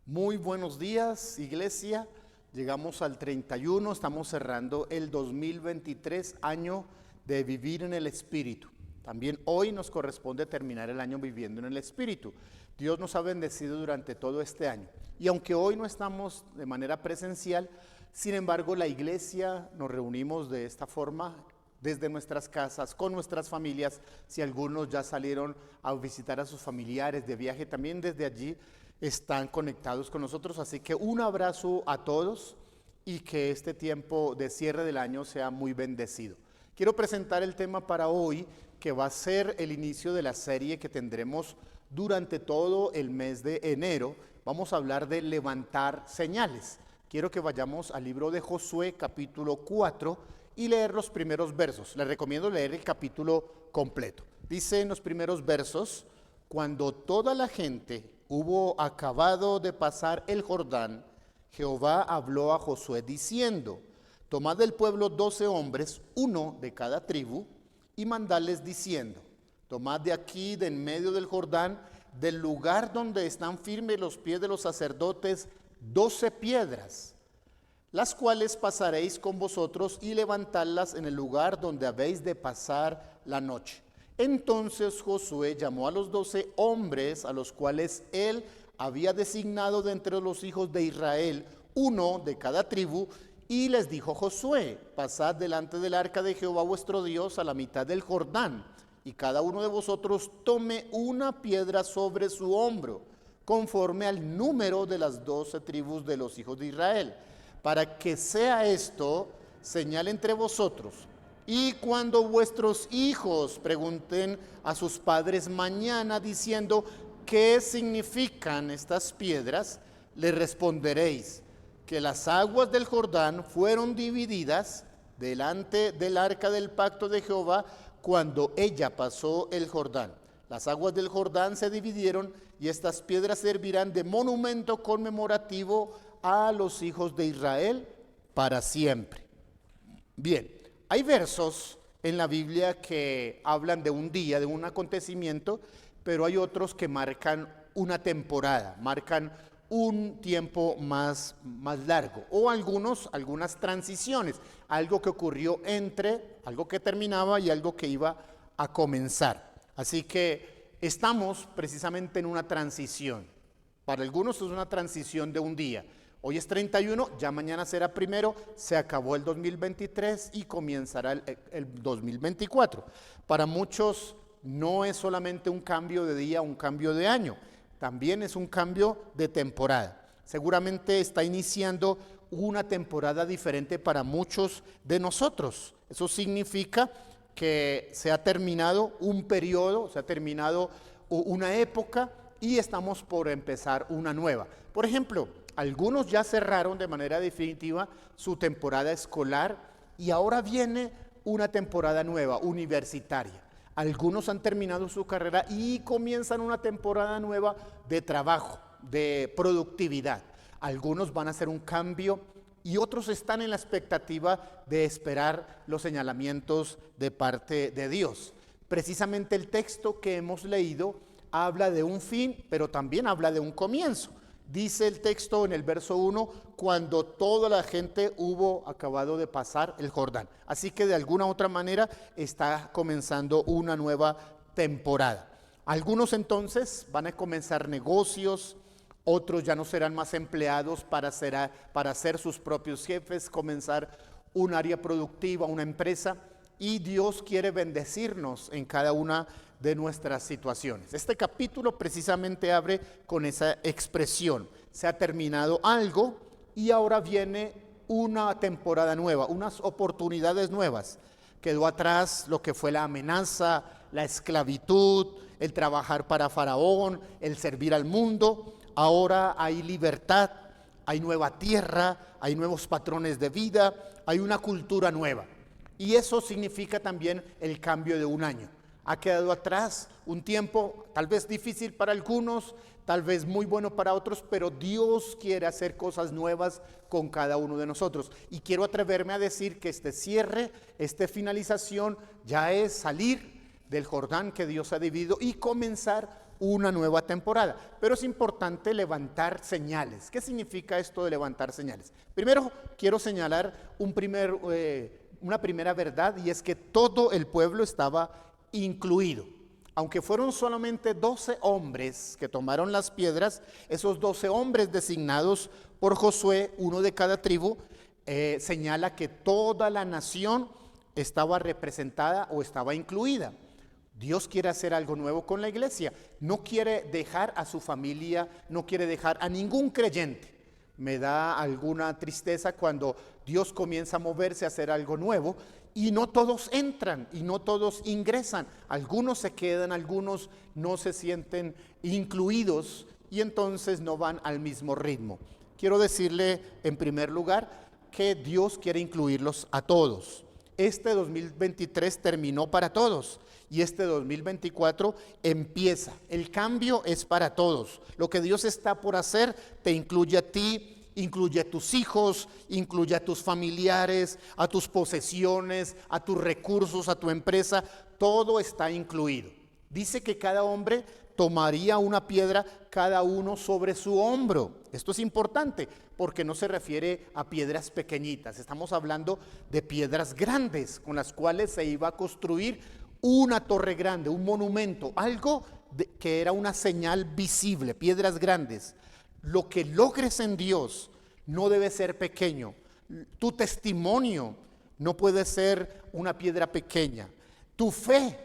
Muy buenos días, iglesia. Llegamos al 31, estamos cerrando el 2023, año de vivir en el Espíritu. También hoy nos corresponde terminar el año viviendo en el Espíritu. Dios nos ha bendecido durante todo este año. Y aunque hoy no estamos de manera presencial, sin embargo la iglesia nos reunimos de esta forma desde nuestras casas, con nuestras familias. Si algunos ya salieron a visitar a sus familiares de viaje, también desde allí están conectados con nosotros. Así que un abrazo a todos y que este tiempo de cierre del año sea muy bendecido. Quiero presentar el tema para hoy, que va a ser el inicio de la serie que tendremos durante todo el mes de enero. Vamos a hablar de levantar señales. Quiero que vayamos al libro de Josué, capítulo 4, y leer los primeros versos. Les recomiendo leer el capítulo completo. Dice en los primeros versos: cuando toda la gente hubo acabado de pasar el Jordán, Jehová habló a Josué diciendo: tomad del pueblo 12 hombres, uno de cada tribu, y mandadles diciendo: tomad de aquí, de en medio del Jordán, del lugar donde están firmes los pies de los sacerdotes, 12 piedras, las cuales pasaréis con vosotros y levantadlas en el lugar donde habéis de pasar la noche. Entonces Josué llamó a los 12 hombres a los cuales él había designado de entre los hijos de Israel, uno de cada tribu, y les dijo Josué: pasad delante del arca de Jehová vuestro Dios a la mitad del Jordán, y cada uno de vosotros tome una piedra sobre su hombro, conforme al número de las 12 tribus de los hijos de Israel, para que sea esto señal entre vosotros. Y cuando vuestros hijos pregunten a sus padres mañana diciendo: ¿qué significan estas piedras?, le responderéis que las aguas del Jordán fueron divididas delante del arca del pacto de Jehová cuando ella pasó el Jordán. Las aguas del Jordán se dividieron y estas piedras servirán de monumento conmemorativo a los hijos de Israel para siempre. Bien, hay versos en la Biblia que hablan de un día, de un acontecimiento, pero hay otros que marcan una temporada, marcan un tiempo más largo, o algunas transiciones, algo que ocurrió entre algo que terminaba y algo que iba a comenzar. Así que estamos precisamente en una transición. Para algunos es una transición de un día. Hoy es 31, ya mañana será primero, se acabó el 2023 y comenzará el 2024. Para muchos no es solamente un cambio de día, un cambio de año, también es un cambio de temporada. Seguramente está iniciando una temporada diferente para muchos de nosotros. Eso significa que se ha terminado un periodo, se ha terminado una época y estamos por empezar una nueva. Por ejemplo, algunos ya cerraron de manera definitiva su temporada escolar y ahora viene una temporada nueva, universitaria. Algunos han terminado su carrera y comienzan una temporada nueva de trabajo, de productividad. Algunos van a hacer un cambio y otros están en la expectativa de esperar los señalamientos de parte de Dios. Precisamente el texto que hemos leído habla de un fin, pero también habla de un comienzo. Dice el texto en el verso 1, cuando toda la gente hubo acabado de pasar el Jordán. Así que de alguna otra manera está comenzando una nueva temporada. Algunos entonces van a comenzar negocios, otros ya no serán más empleados para ser sus propios jefes, comenzar un área productiva, una empresa, y Dios quiere bendecirnos en cada una de nuestras situaciones. Este capítulo precisamente abre con esa expresión: se ha terminado algo y ahora viene una temporada nueva, unas oportunidades nuevas. Quedó atrás lo que fue la amenaza, la esclavitud, el trabajar para Faraón, el servir al mundo. Ahora hay libertad, hay nueva tierra, hay nuevos patrones de vida, hay una cultura nueva. Y eso significa también el cambio de un año. Ha quedado atrás un tiempo tal vez difícil para algunos, tal vez muy bueno para otros, pero Dios quiere hacer cosas nuevas con cada uno de nosotros. Y quiero atreverme a decir que este cierre, esta finalización, ya es salir del Jordán que Dios ha dividido y comenzar una nueva temporada. Pero es importante levantar señales. ¿Qué significa esto de levantar señales? Primero quiero señalar una primera verdad, y es que todo el pueblo estaba incluido. Aunque fueron solamente 12 hombres que tomaron las piedras, esos 12 hombres designados por Josué, uno de cada tribu, señala que toda la nación estaba representada o estaba incluida. Dios quiere hacer algo nuevo con la iglesia. No quiere dejar a su familia, no quiere dejar a ningún creyente. Me da alguna tristeza cuando Dios comienza a moverse a hacer algo nuevo y no todos entran y no todos ingresan. Algunos se quedan, algunos no se sienten incluidos y entonces no van al mismo ritmo. Quiero decirle en primer lugar que Dios quiere incluirlos a todos. Este 2023 terminó para todos y este 2024 empieza. El cambio es para todos. Lo que Dios está por hacer te incluye a ti, incluye a tus hijos, incluye a tus familiares, a tus posesiones, a tus recursos, a tu empresa. Todo está incluido. Dice que cada hombre tomaría una piedra, cada uno sobre su hombro. Esto es importante porque no se refiere a piedras pequeñitas. Estamos hablando de piedras grandes con las cuales se iba a construir una torre grande, un monumento, algo que era una señal visible, piedras grandes. Lo que logres en Dios no debe ser pequeño. Tu testimonio no puede ser una piedra pequeña. Tu fe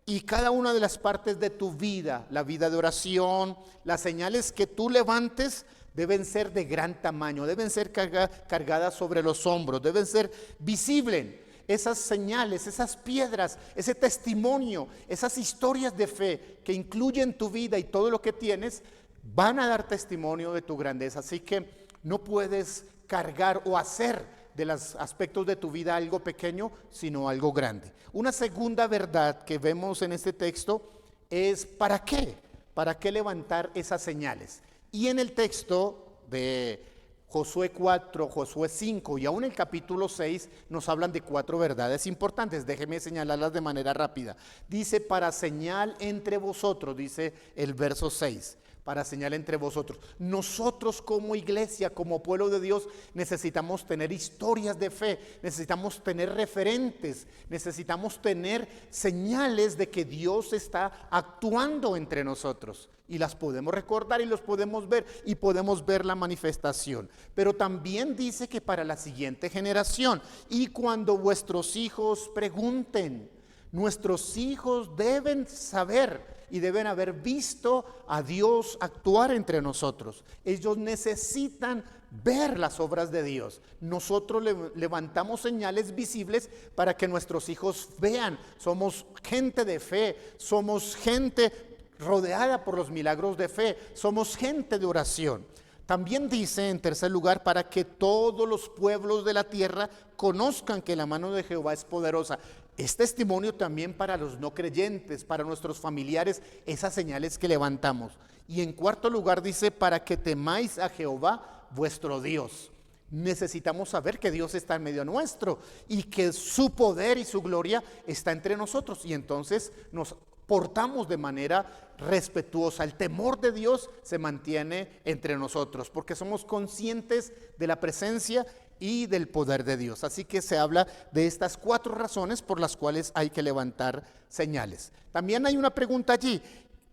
y cada una de las partes de tu vida, la vida de oración, las señales que tú levantes deben ser de gran tamaño, deben ser cargadas sobre los hombros, deben ser visibles. Esas señales, esas piedras, ese testimonio, esas historias de fe que incluyen tu vida y todo lo que tienes, van a dar testimonio de tu grandeza. Así que no puedes cargar o hacer de los aspectos de tu vida algo pequeño, sino algo grande. Una segunda verdad que vemos en este texto es ¿para qué? ¿Para qué levantar esas señales? Y en el texto de Josué 4, Josué 5 y aún el capítulo 6 nos hablan de 4 verdades importantes. Déjeme señalarlas de manera rápida. Dice, para señal entre vosotros, dice el verso 6. Para señal entre vosotros. Nosotros como iglesia, como pueblo de Dios, necesitamos tener historias de fe, necesitamos tener referentes, necesitamos tener señales de que Dios está actuando entre nosotros. Y las podemos recordar y los podemos ver y podemos ver la manifestación. Pero también dice que para la siguiente generación, y cuando vuestros hijos pregunten, nuestros hijos deben saber y deben haber visto a Dios actuar entre nosotros. Ellos necesitan ver las obras de Dios. Nosotros levantamos señales visibles para que nuestros hijos vean. Somos gente de fe, somos gente rodeada por los milagros de fe, somos gente de oración. También dice en tercer lugar, para que todos los pueblos de la tierra conozcan que la mano de Jehová es poderosa. Es testimonio también para los no creyentes, para nuestros familiares, esas señales que levantamos. Y en cuarto lugar dice, para que temáis a Jehová vuestro Dios. Necesitamos saber que Dios está en medio nuestro y que su poder y su gloria está entre nosotros. Y entonces nos portamos de manera respetuosa. El temor de Dios se mantiene entre nosotros porque somos conscientes de la presencia y del poder de Dios. Así que se habla de estas 4 razones por las cuales hay que levantar señales. También hay una pregunta allí,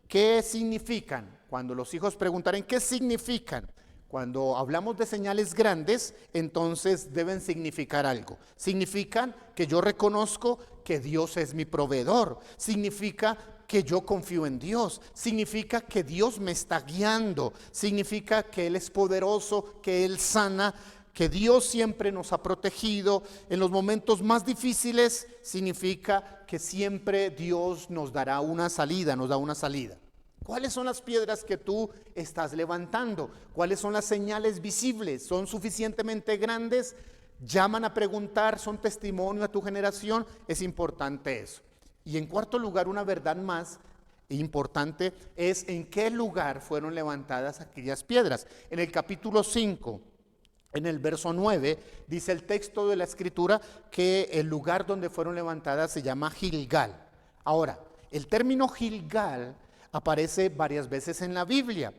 ¿qué significan? Cuando los hijos preguntarán, ¿qué significan? Cuando hablamos de señales grandes, entonces deben significar algo. Significan que yo reconozco que Dios es mi proveedor. Significa que yo confío en Dios. Significa que Dios me está guiando. Significa que Él es poderoso, que Él sana, que Dios siempre nos ha protegido en los momentos más difíciles. Significa que siempre Dios nos dará una salida, nos da una salida. ¿Cuáles son las piedras que tú estás levantando? ¿Cuáles son las señales visibles? ¿Son suficientemente grandes? ¿Llaman a preguntar? ¿Son testimonio a tu generación? Es importante eso. Y en cuarto lugar, una verdad más importante es en qué lugar fueron levantadas aquellas piedras. En el capítulo 5, en el verso 9, dice el texto de la escritura que el lugar donde fueron levantadas se llama Gilgal. Ahora, el término Gilgal aparece varias veces en la Biblia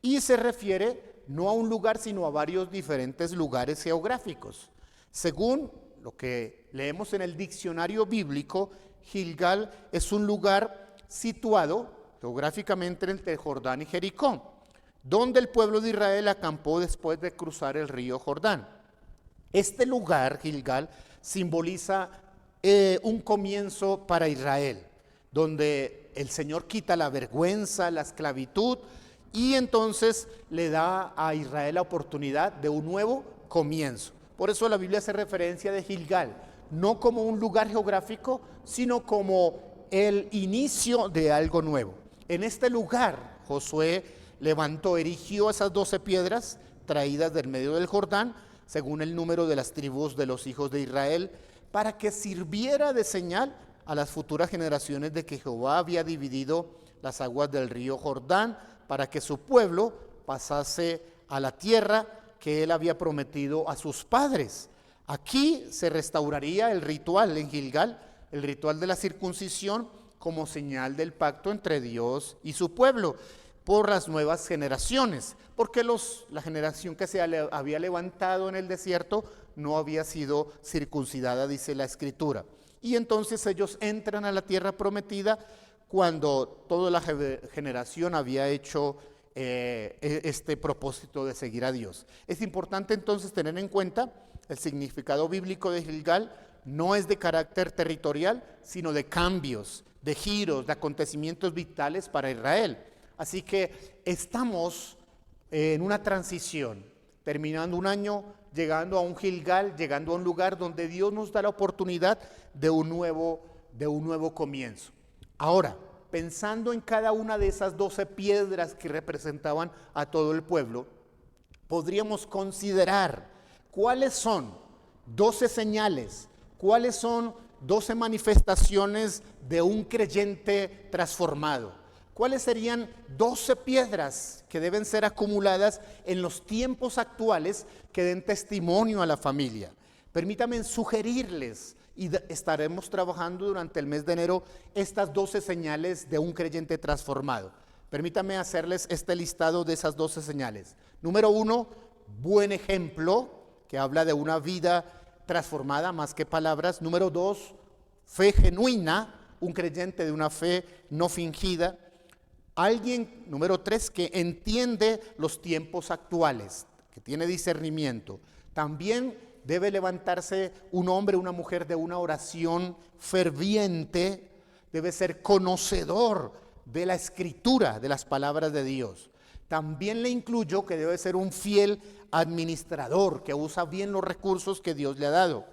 y se refiere no a un lugar, sino a varios diferentes lugares geográficos. Según lo que leemos en el diccionario bíblico, Gilgal es un lugar situado geográficamente entre Jordán y Jericó, donde el pueblo de Israel acampó después de cruzar el río Jordán. Este lugar, Gilgal, simboliza un comienzo para Israel, donde el Señor quita la vergüenza, la esclavitud, y entonces le da a Israel la oportunidad de un nuevo comienzo. Por eso la Biblia hace referencia de Gilgal, no como un lugar geográfico, sino como el inicio de algo nuevo. En este lugar, Josué erigió esas 12 piedras traídas del medio del Jordán, según el número de las tribus de los hijos de Israel, para que sirviera de señal a las futuras generaciones de que Jehová había dividido las aguas del río Jordán, para que su pueblo pasase a la tierra que él había prometido a sus padres. Aquí se restauraría el ritual en Gilgal, el ritual de la circuncisión, como señal del pacto entre Dios y su pueblo por las nuevas generaciones, porque la generación que se había levantado en el desierto no había sido circuncidada, dice la Escritura. Y entonces ellos entran a la tierra prometida cuando toda la generación había hecho este propósito de seguir a Dios. Es importante entonces tener en cuenta el significado bíblico de Gilgal. No es de carácter territorial, sino de cambios, de giros, de acontecimientos vitales para Israel. Así que estamos en una transición, terminando un año, llegando a un Gilgal, llegando a un lugar donde Dios nos da la oportunidad de un nuevo comienzo. Ahora, pensando en cada una de esas 12 piedras que representaban a todo el pueblo, podríamos considerar cuáles son 12 señales, cuáles son 12 manifestaciones de un creyente transformado. ¿Cuáles serían 12 piedras que deben ser acumuladas en los tiempos actuales que den testimonio a la familia? Permítanme sugerirles, y estaremos trabajando durante el mes de enero, estas 12 señales de un creyente transformado. Permítanme hacerles este listado de esas 12 señales. Número 1, buen ejemplo, que habla de una vida transformada más que palabras. Número 2, fe genuina, un creyente de una fe no fingida. Alguien, número 3, que entiende los tiempos actuales, que tiene discernimiento. También debe levantarse un hombre, una mujer de una oración ferviente, debe ser conocedor de la Escritura, de las palabras de Dios. También le incluyo que debe ser un fiel administrador, que usa bien los recursos que Dios le ha dado.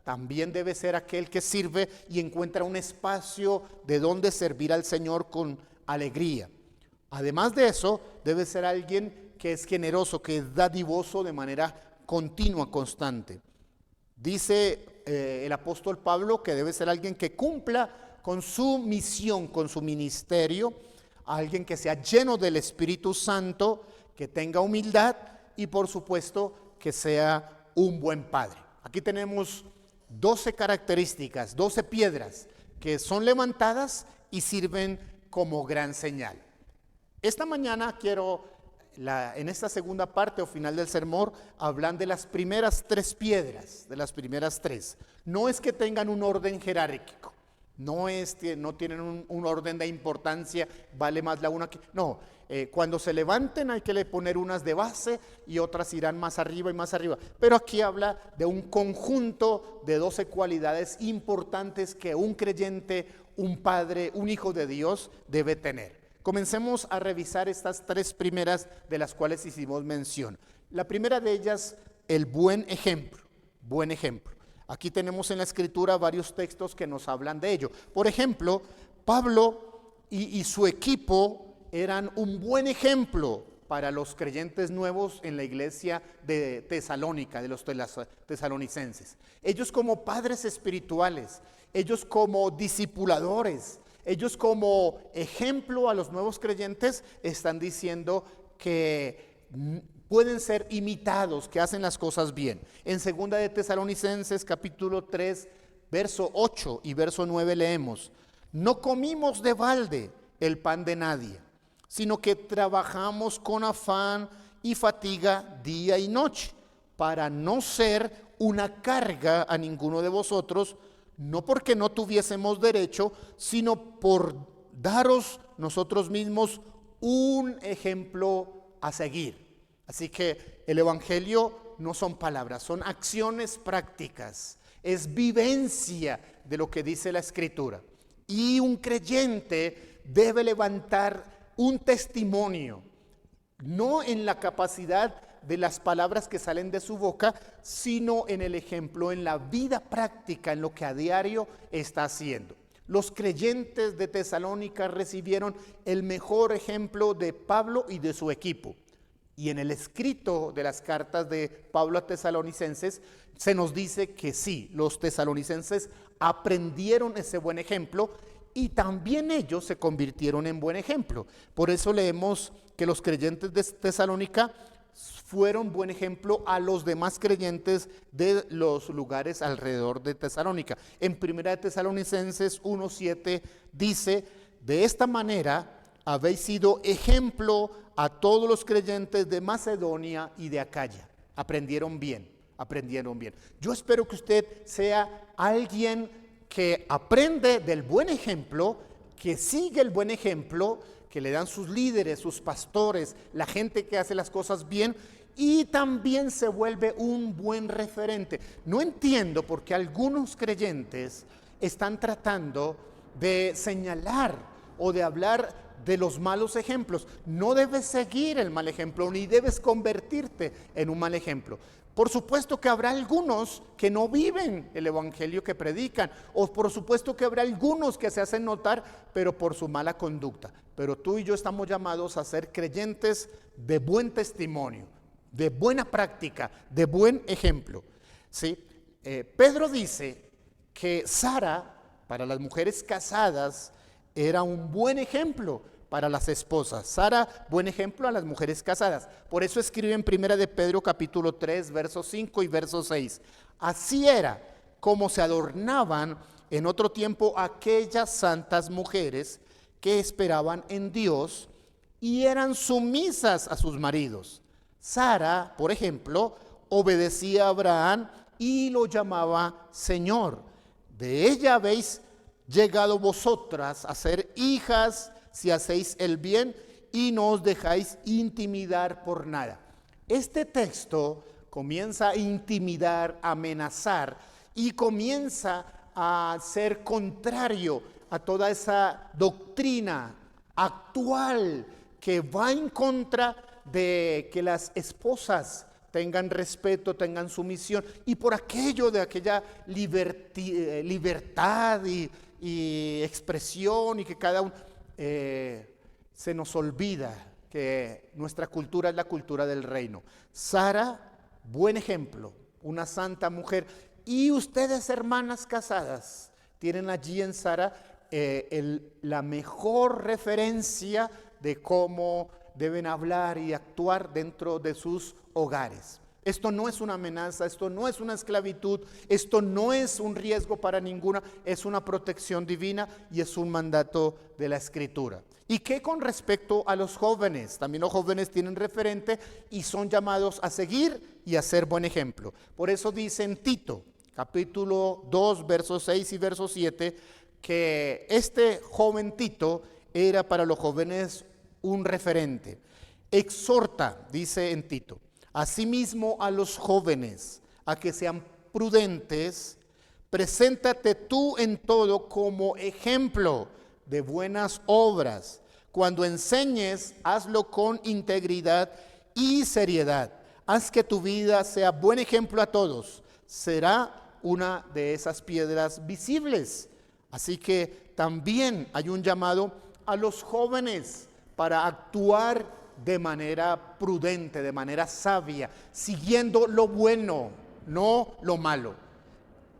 También debe ser aquel que sirve y encuentra un espacio de donde servir al Señor con alegría. Además de eso, debe ser alguien que es generoso, que es dadivoso de manera continua, constante. Dice el apóstol Pablo que debe ser alguien que cumpla con su misión, con su ministerio, alguien que sea lleno del Espíritu Santo, que tenga humildad y por supuesto que sea un buen padre. Aquí tenemos 12 características, 12 piedras que son levantadas y sirven como gran señal. Esta mañana quiero, en esta segunda parte o final del sermón, hablar de las primeras 3 piedras, de las primeras 3. No es que tengan un orden jerárquico, no tienen un orden de importancia, vale más la una que... No, cuando se levanten hay que poner unas de base y otras irán más arriba y más arriba. Pero aquí habla de un conjunto de 12 cualidades importantes que un creyente, un padre, un hijo de Dios debe tener. Comencemos a revisar estas 3 primeras de las cuales hicimos mención. La primera de ellas, el buen ejemplo. Buen ejemplo. Aquí tenemos en la Escritura varios textos que nos hablan de ello. Por ejemplo, Pablo y su equipo eran un buen ejemplo para los creyentes nuevos en la iglesia de Tesalónica, de los tesalonicenses. Ellos como padres espirituales, ellos como discipuladores, ellos como ejemplo a los nuevos creyentes están diciendo que pueden ser imitados, que hacen las cosas bien. En 2 de Tesalonicenses capítulo 3, verso 8 y verso 9 leemos: no comimos de balde el pan de nadie, sino que trabajamos con afán y fatiga día y noche, para no ser una carga a ninguno de vosotros, no porque no tuviésemos derecho, sino por daros nosotros mismos un ejemplo a seguir. Así que el Evangelio no son palabras, son acciones prácticas, es vivencia de lo que dice la Escritura. Y un creyente debe levantar un testimonio, no en la capacidad de las palabras que salen de su boca, sino en el ejemplo, en la vida práctica, en lo que a diario está haciendo. Los creyentes de Tesalónica recibieron el mejor ejemplo de Pablo y de su equipo. Y en el escrito de las cartas de Pablo a tesalonicenses se nos dice que sí, los tesalonicenses aprendieron ese buen ejemplo y también ellos se convirtieron en buen ejemplo. Por eso leemos que los creyentes de Tesalónica fueron buen ejemplo a los demás creyentes de los lugares alrededor de Tesalónica. En 1 Tesalonicenses 1:7 dice: de esta manera habéis sido ejemplo a todos los creyentes de Macedonia y de Acaya. Aprendieron bien. Yo espero que usted sea alguien que aprende del buen ejemplo, que sigue el buen ejemplo que le dan sus líderes, sus pastores, la gente que hace las cosas bien, y también se vuelve un buen referente. No entiendo por qué algunos creyentes están tratando de señalar o de hablar de los malos ejemplos. No debes seguir el mal ejemplo, ni debes convertirte en un mal ejemplo. Por supuesto que habrá algunos que no viven el evangelio que predican, o por supuesto que habrá algunos que se hacen notar, pero por su mala conducta. Pero tú y yo estamos llamados a ser creyentes de buen testimonio, de buena práctica, de buen ejemplo. ¿Sí? Pedro dice que Sara, para las mujeres casadas, era un buen ejemplo para las esposas. Sara, buen ejemplo a las mujeres casadas. Por eso escribe en 1 de Pedro capítulo 3, versos 5 y verso 6. Así era como se adornaban en otro tiempo aquellas santas mujeres que esperaban en Dios y eran sumisas a sus maridos. Sara, por ejemplo, obedecía a Abraham y lo llamaba Señor. De ella habéis llegado vosotras a ser hijas si hacéis el bien y no os dejáis intimidar por nada. Este texto comienza a intimidar, a amenazar y comienza a ser contrario a toda esa doctrina actual que va en contra de que las esposas tengan respeto, tengan sumisión, y por aquello de aquella libertad y expresión, y que cada uno se nos olvida que nuestra cultura es la cultura del reino. Sara, buen ejemplo, una santa mujer, y ustedes, hermanas casadas, tienen allí en Sara la mejor referencia de cómo deben hablar y actuar dentro de sus hogares. Esto no es una amenaza, esto no es una esclavitud, esto no es un riesgo para ninguna, es una protección divina y es un mandato de la Escritura. ¿Y qué con respecto a los jóvenes? También los jóvenes tienen referente y son llamados a seguir y a ser buen ejemplo. Por eso dice en Tito, capítulo 2, versos 6 y verso 7, que este joven Tito era para los jóvenes un referente. Exhorta, dice en Tito, asimismo a los jóvenes a que sean prudentes, preséntate tú en todo como ejemplo de buenas obras. Cuando enseñes, hazlo con integridad y seriedad. Haz que tu vida sea buen ejemplo a todos. Será una de esas piedras visibles. Así que también hay un llamado a los jóvenes para actuar de manera prudente, de manera sabia, siguiendo lo bueno, no lo malo.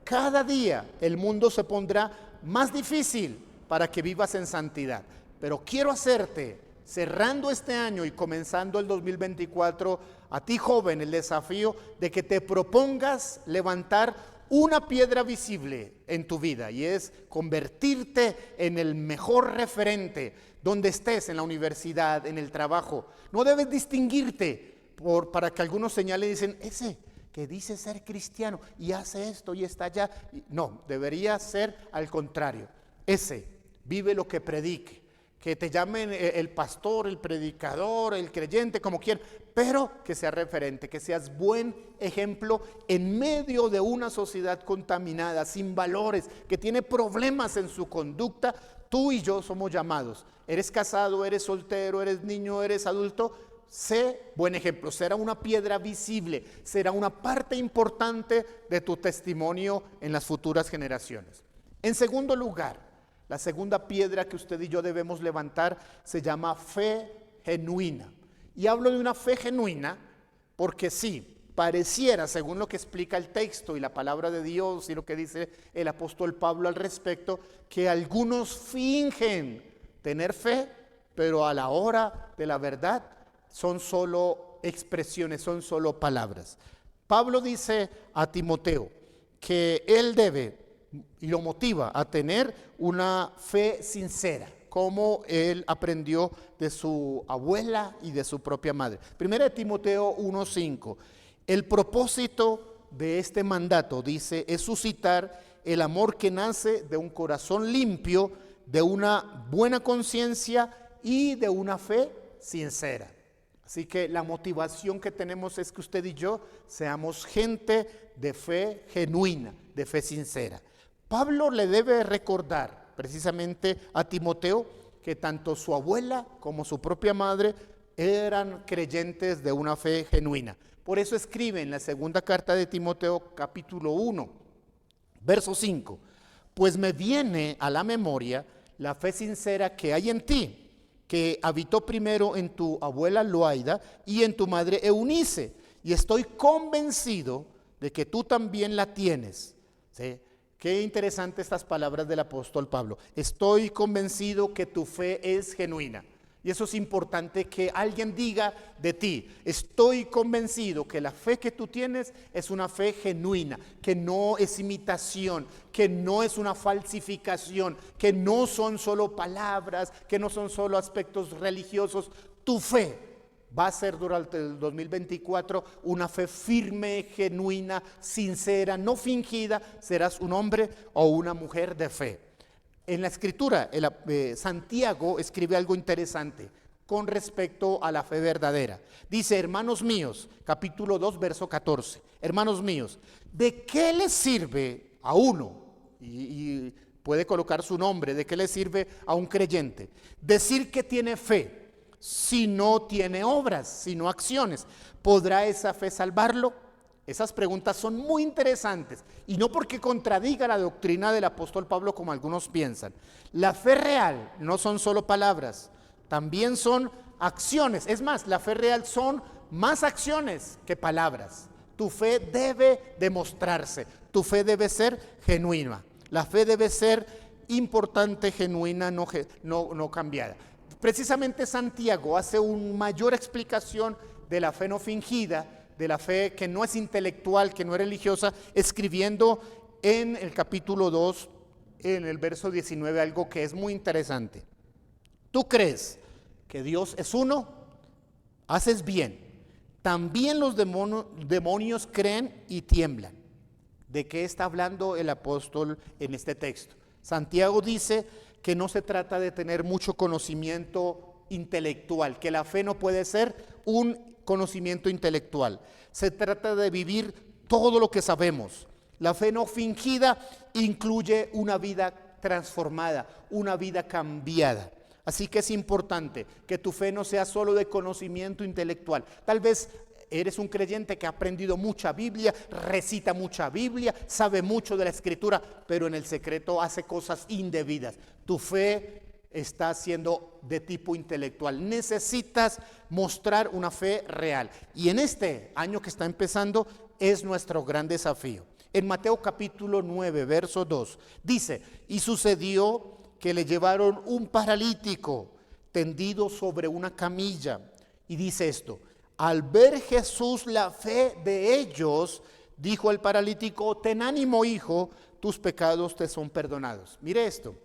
Cada día el mundo se pondrá más difícil para que vivas en santidad. Pero quiero hacerte, cerrando este año y comenzando el 2024, a ti joven, el desafío de que te propongas levantar una piedra visible en tu vida y es convertirte en el mejor referente donde estés, en la universidad, en el trabajo. No debes distinguirte para que algunos señalen y dicen, ese que dice ser cristiano y hace esto y está allá. No, debería ser al contrario. Ese vive lo que predique. Que te llamen el pastor, el predicador, el creyente, como quieran, pero que sea referente, que seas buen ejemplo en medio de una sociedad contaminada, sin valores, que tiene problemas en su conducta. Tú y yo somos llamados. Eres casado, eres soltero, eres niño, eres adulto. Sé buen ejemplo, será una piedra visible, será una parte importante de tu testimonio en las futuras generaciones. En segundo lugar, la segunda piedra que usted y yo debemos levantar se llama fe genuina. Y hablo de una fe genuina porque sí, pareciera, según lo que explica el texto y la palabra de Dios y lo que dice el apóstol Pablo al respecto, que algunos fingen tener fe, pero a la hora de la verdad son solo expresiones, son solo palabras. Pablo dice a Timoteo que él debe y lo motiva a tener una fe sincera, como él aprendió de su abuela y de su propia madre. Primera de Timoteo 1:5. El propósito de este mandato, dice, es suscitar el amor que nace de un corazón limpio, de una buena conciencia y de una fe sincera. Así que la motivación que tenemos es que usted y yo seamos gente de fe genuina, de fe sincera. Pablo le debe recordar precisamente a Timoteo que tanto su abuela como su propia madre eran creyentes de una fe genuina. Por eso escribe en la segunda carta de Timoteo, capítulo 1, verso 5, pues me viene a la memoria la fe sincera que hay en ti, que habitó primero en tu abuela Loaida y en tu madre Eunice, y estoy convencido de que tú también la tienes. ¿Sí? Qué interesante estas palabras del apóstol Pablo. Estoy convencido que tu fe es genuina. Y eso es importante que alguien diga de ti. Estoy convencido que la fe que tú tienes es una fe genuina, que no es imitación, que no es una falsificación, que no son solo palabras, que no son solo aspectos religiosos. Tu fe va a ser durante el 2024 una fe firme, genuina, sincera, no fingida. Serás un hombre o una mujer de fe. En la escritura, Santiago escribe algo interesante con respecto a la fe verdadera. Dice, hermanos míos, capítulo 2, verso 14. Hermanos míos, ¿de qué les sirve a uno? Y puede colocar su nombre. ¿De qué le sirve a un creyente? Decir que tiene fe si no tiene obras, si no acciones. ¿Podrá esa fe salvarlo? Esas preguntas son muy interesantes y no porque contradiga la doctrina del apóstol Pablo como algunos piensan. La fe real no son solo palabras, también son acciones. Es más, la fe real son más acciones que palabras. Tu fe debe demostrarse, tu fe debe ser genuina. La fe debe ser importante, genuina, no cambiada. Precisamente Santiago hace una mayor explicación de la fe no fingida, de la fe que no es intelectual, que no es religiosa, escribiendo en el capítulo 2, en el verso 19, algo que es muy interesante. ¿Tú crees que Dios es uno? Haces bien. También los demonios creen y tiemblan. ¿De qué está hablando el apóstol en este texto? Santiago dice que no se trata de tener mucho conocimiento intelectual, que la fe no puede ser un conocimiento intelectual. Se trata de vivir todo lo que sabemos. La fe no fingida incluye una vida transformada, una vida cambiada. Así que es importante que tu fe no sea solo de conocimiento intelectual. Tal vez eres un creyente que ha aprendido mucha Biblia, recita mucha Biblia, sabe mucho de la Escritura, pero en el secreto hace cosas indebidas. Tu fe está siendo de tipo intelectual. Necesitas mostrar una fe real. Y en este año que está empezando es nuestro gran desafío. En Mateo capítulo 9, verso 2, dice, y sucedió que le llevaron un paralítico tendido sobre una camilla. Y dice esto, al ver Jesús la fe de ellos, dijo al paralítico: ten ánimo, hijo, tus pecados te son perdonados. Mire esto,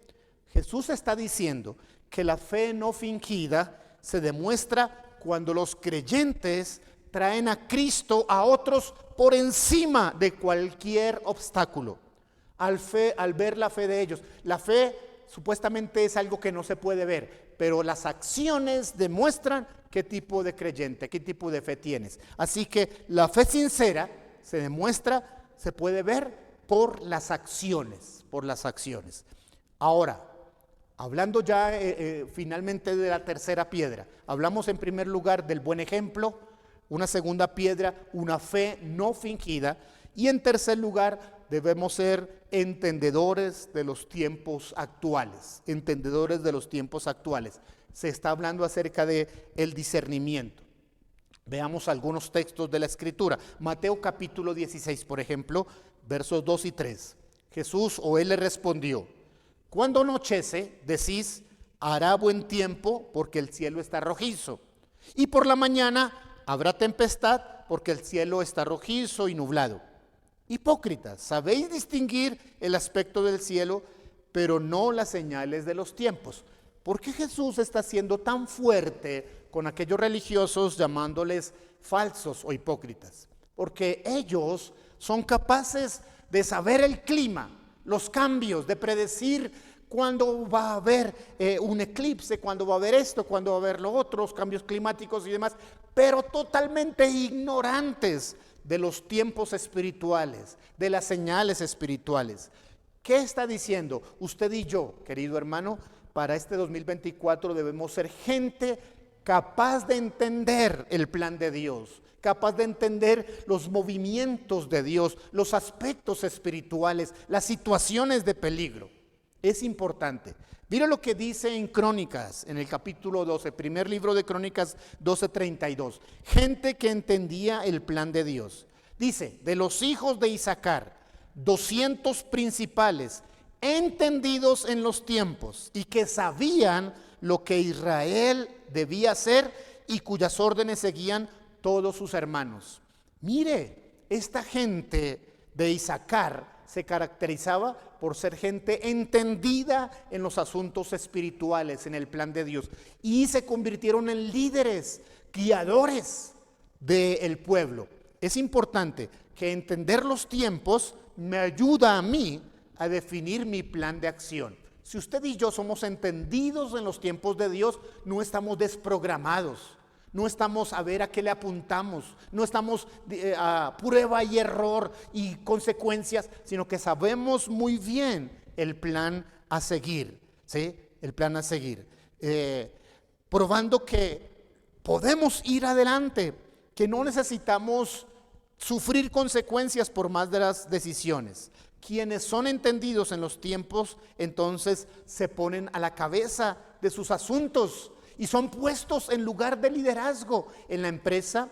Jesús está diciendo que la fe no fingida se demuestra cuando los creyentes traen a Cristo a otros por encima de cualquier obstáculo. Al ver la fe de ellos, la fe supuestamente es algo que no se puede ver, pero las acciones demuestran qué tipo de creyente, qué tipo de fe tienes. Así que la fe sincera se demuestra, se puede ver por las acciones, Ahora, hablando ya finalmente de la tercera piedra, hablamos en primer lugar del buen ejemplo, una segunda piedra, una fe no fingida, y en tercer lugar debemos ser entendedores de los tiempos actuales, Se está hablando acerca de el discernimiento. Veamos algunos textos de la Escritura. Mateo capítulo 16, por ejemplo, versos 2 y 3. Jesús o él le respondió: cuando anochece, decís, hará buen tiempo porque el cielo está rojizo. Y por la mañana habrá tempestad porque el cielo está rojizo y nublado. Hipócritas, sabéis distinguir el aspecto del cielo, pero no las señales de los tiempos. ¿Por qué Jesús está siendo tan fuerte con aquellos religiosos llamándoles falsos o hipócritas? Porque ellos son capaces de saber el clima, los cambios, de predecir cuándo va a haber un eclipse, cuándo va a haber esto, cuándo va a haber lo otro, los cambios climáticos y demás, pero totalmente ignorantes de los tiempos espirituales, de las señales espirituales. ¿Qué está diciendo? Usted y yo, querido hermano, para este 2024 debemos ser gente capaz de entender el plan de Dios, capaz de entender los movimientos de Dios, los aspectos espirituales, las situaciones de peligro. Es importante. Mira lo que dice en Crónicas, en el capítulo 12, primer libro de Crónicas 12:32. Gente que entendía el plan de Dios. Dice, de los hijos de Isaacar, 200 principales, entendidos en los tiempos y que sabían lo que Israel debía hacer y cuyas órdenes seguían todos sus hermanos. Mire, esta gente de Isaacar se caracterizaba por ser gente entendida en los asuntos espirituales, en el plan de Dios, y se convirtieron en líderes, guiadores del pueblo. Es importante que entender los tiempos me ayuda a mí a definir mi plan de acción. Si usted y yo somos entendidos en los tiempos de Dios, no estamos desprogramados. No estamos a ver a qué le apuntamos, no estamos a prueba y error y consecuencias, sino que sabemos muy bien el plan a seguir, ¿sí? El plan a seguir. Probando que podemos ir adelante, que no necesitamos sufrir consecuencias por más de las decisiones. Quienes son entendidos en los tiempos, entonces se ponen a la cabeza de sus asuntos y son puestos en lugar de liderazgo en la empresa,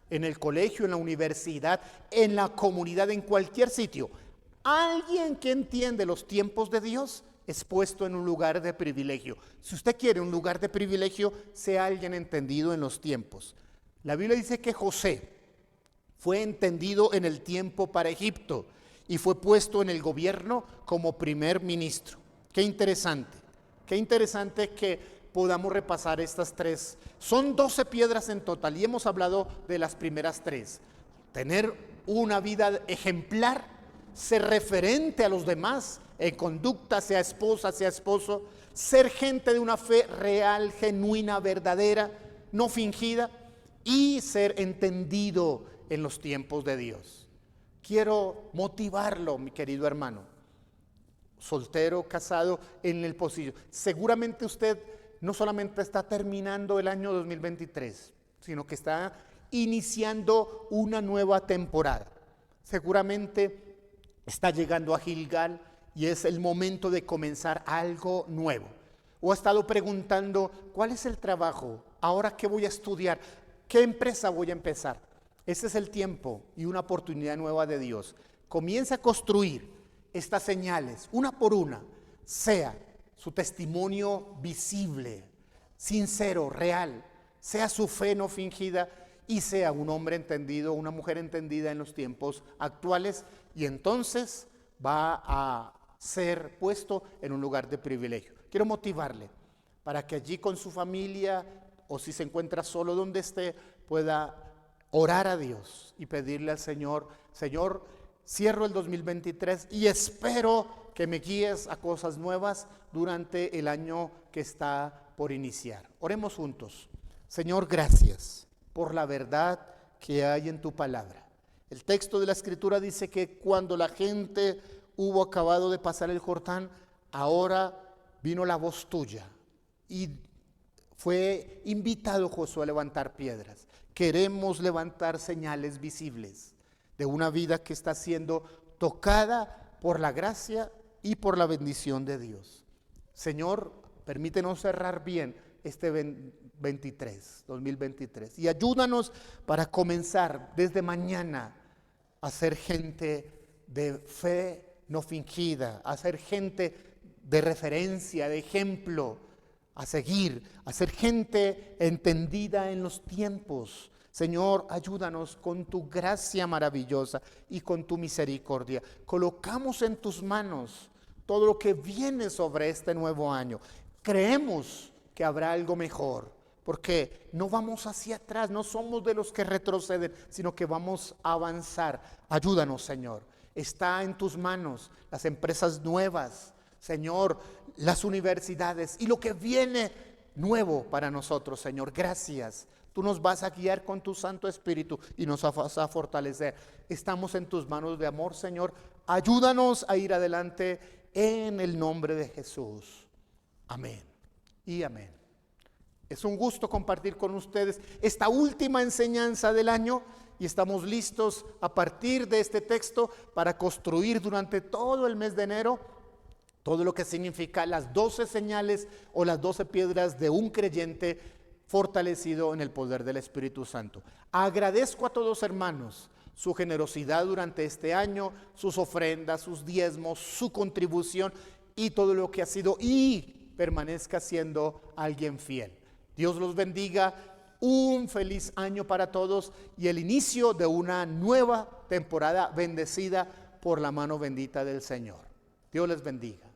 en el colegio, en la universidad, en la comunidad, en cualquier sitio. Alguien que entiende los tiempos de Dios es puesto en un lugar de privilegio. Si usted quiere un lugar de privilegio, sea alguien entendido en los tiempos. La Biblia dice que José fue entendido en el tiempo para Egipto y fue puesto en el gobierno como primer ministro. Qué interesante que podamos repasar estas tres. Son 12 piedras en total y hemos hablado de las primeras 3. Tener una vida ejemplar, ser referente a los demás en conducta, sea esposa, sea esposo, ser gente de una fe real, genuina, verdadera, no fingida, y ser entendido en los tiempos de Dios. Quiero motivarlo, mi querido hermano, soltero, casado, en el pocillo. Seguramente usted no solamente está terminando el año 2023, sino que está iniciando una nueva temporada. Seguramente está llegando a Gilgal y es el momento de comenzar algo nuevo. O ha estado preguntando, ¿cuál es el trabajo? ¿Ahora qué voy a estudiar? ¿Qué empresa voy a empezar? Ese es el tiempo y una oportunidad nueva de Dios. Comienza a construir estas señales, una por una, sea su testimonio visible, sincero, real, sea su fe no fingida y sea un hombre entendido, una mujer entendida en los tiempos actuales, y entonces va a ser puesto en un lugar de privilegio. Quiero motivarle para que allí con su familia, o si se encuentra solo donde esté, pueda orar a Dios y pedirle al Señor: Señor, cierro el 2023 y espero que me guíes a cosas nuevas durante el año que está por iniciar. Oremos juntos. Señor, gracias por la verdad que hay en tu palabra. El texto de la Escritura dice que cuando la gente hubo acabado de pasar el Jordán, ahora vino la voz tuya y fue invitado Josué a levantar piedras. Queremos levantar señales visibles de una vida que está siendo tocada por la gracia y por la bendición de Dios. Señor, permítenos cerrar bien este 2023 y ayúdanos para comenzar desde mañana a ser gente de fe no fingida, a ser gente de referencia, de ejemplo a seguir, a ser gente entendida en los tiempos. Señor, ayúdanos con tu gracia maravillosa y con tu misericordia. Colocamos en tus manos todo lo que viene sobre este nuevo año. Creemos que habrá algo mejor, porque no vamos hacia atrás, no somos de los que retroceden, sino que vamos a avanzar. Ayúdanos, Señor. Está en tus manos las empresas nuevas, Señor, las universidades y lo que viene nuevo para nosotros, Señor. Gracias. Tú nos vas a guiar con tu Santo Espíritu y nos vas a fortalecer. Estamos en tus manos de amor, Señor. Ayúdanos a ir adelante en el nombre de Jesús. Amén y amén. Es un gusto compartir con ustedes esta última enseñanza del año y estamos listos a partir de este texto para construir durante todo el mes de enero todo lo que significa las 12 señales o las 12 piedras de un creyente fortalecido en el poder del Espíritu Santo. Agradezco a todos, hermanos, su generosidad durante este año, sus ofrendas, sus diezmos, su contribución y todo lo que ha sido y permanezca siendo alguien fiel. Dios los bendiga, un feliz año para todos y el inicio de una nueva temporada bendecida por la mano bendita del Señor. Dios les bendiga.